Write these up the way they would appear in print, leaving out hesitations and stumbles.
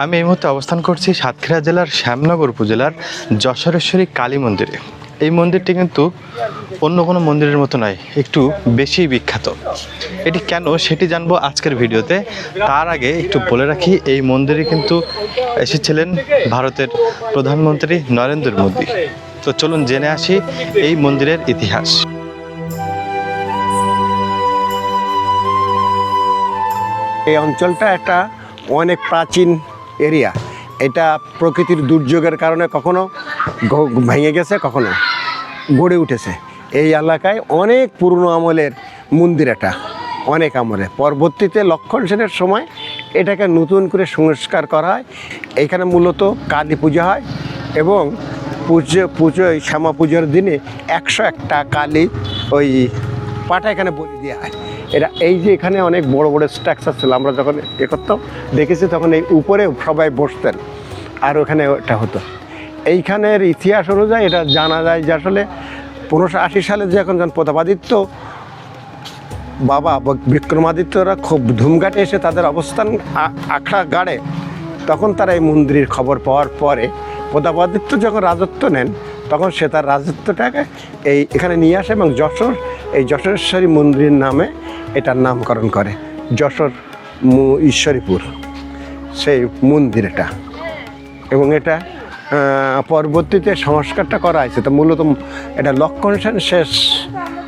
আমি এই মুহূর্তে অবস্থান করছি সাতক্ষীরা জেলার শ্যামনগর উপজেলার যশোরেশ্বরী কালী মন্দিরে। এই মন্দিরটি কিন্তু অন্য কোনো মন্দিরের মতো নয়, একটু বেশি বিখ্যাত। এটি কেন সেটি জানবো আজকের ভিডিওতে। তার আগে একটু বলে রাখি, এই মন্দিরে কিন্তু এসেছিলেন ভারতের প্রধানমন্ত্রী নরেন্দ্র মোদী। তো চলুন জেনে আসি এই মন্দিরের ইতিহাস। এই অঞ্চলটা একটা অনেক প্রাচীন এরিয়া। এটা প্রকৃতির দুর্যোগের কারণে কখনো ভেঙে গেছে, কখনো গড়ে উঠেছে। এই এলাকায় অনেক পুরনো আমলের মন্দির, এটা অনেক আমলে। পরবর্তীতে লক্ষণ সেনের সময় এটাকে নতুন করে সংস্কার করা হয়। এখানে মূলত কালী পূজা হয় এবং পুজোয় শ্যামা পুজোর দিনে 101টা কালী ওই পাটা এখানে বলি দেওয়া হয়। এই যে এখানে অনেক বড় বড় স্ট্রাকচার ছিল, আমরা যখন করতাম দেখেছি, তখন এই উপরে সবাই বসতেন আর ওখানে ওটা হতো। এইখানের ইতিহাস অনুযায়ী এটা জানা যায় যে আসলে 1580 সালে যখন প্রতাপাদিত্য বাবা বিক্রমাদিত্যরা খুব ধুমঘাটে এসে তাদের অবস্থান আখড়া গাড়ে, তখন তারা এই মন্দিরের খবর পাওয়ার পরে প্রতাপাদিত্য যখন রাজত্ব নেন, তখন সে তার রাজত্বটাকে এখানে নিয়ে আসে এবং এই যশোরেশ্বরী মন্দিরের নামে এটার নামকরণ করে, যশোর ঈশ্বরীপুর সেই মন্দির এটা। এবং এটা পরবর্তীতে সংস্কারটা করা হয়েছে। তো মূলত এটা লক্ষণ সেন শেষ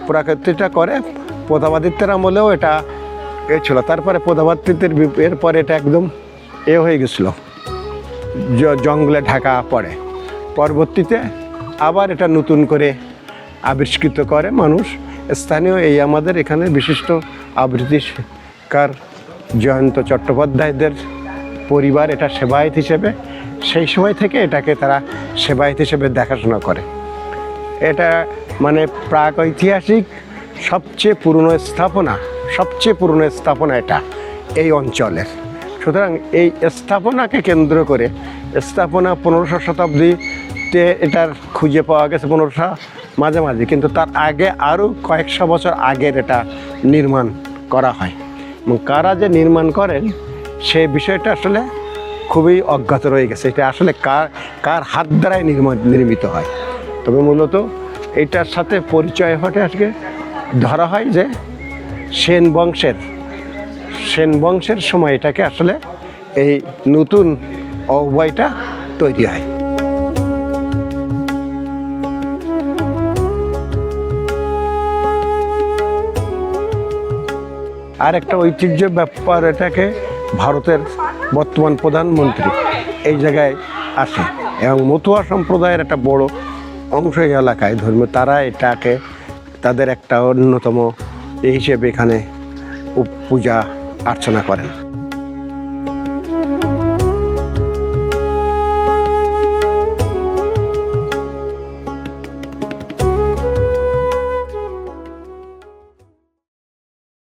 পুরাকৃতিটা করে, প্রতাপাদিত্যের আমলেও এটা ছিল। তারপরে প্রতাপাদিত্যের এরপরে এটা একদম হয়ে গেছিলো, জঙ্গলে ঢাকা পড়ে। পরবর্তীতে আবার এটা নতুন করে আবিষ্কৃত করে মানুষ। স্থানীয় এই আমাদের এখানে বিশিষ্ট আবৃত্তিকার জয়ন্ত চট্টোপাধ্যায়দের পরিবার এটা সেবায়েত হিসেবে সেই সময় থেকে এটাকে তারা সেবায়েত হিসেবে দেখাশোনা করে। এটা মানে প্রাক ঐতিহাসিক সবচেয়ে পুরনো স্থাপনা এটা এই অঞ্চলের। সুতরাং এই স্থাপনাকে কেন্দ্র করে, স্থাপনা 1500 শতাব্দীতে এটার খুঁজে পাওয়া গেছে, 1500 মাঝামাঝি, কিন্তু তার আগে আরও কয়েকশো বছর আগের এটা নির্মাণ করা হয়। এবং কারা যে নির্মাণ করেন সেই বিষয়টা আসলে খুবই অজ্ঞাত রয়ে গেছে। এটা আসলে কার হাত দ্বারাই নির্মিত হয়। তবে মূলত এইটার সাথে পরিচয় ঘটে আজকে ধরা হয় যে সেন বংশের সময় এটাকে আসলে এই নতুন অবয়টা তৈরি হয়। আর একটা ঐতিহ্য ব্যাপার, এটাকে ভারতের বর্তমান প্রধানমন্ত্রী এই জায়গায় আসে এবং মতুয়া সম্প্রদায়ের একটা বড় অংশ এই এলাকায় ধর্মীয়, তারা এটাকে তাদের একটা অন্যতম এই হিসেবে এখানে পূজা অর্চনা করেন।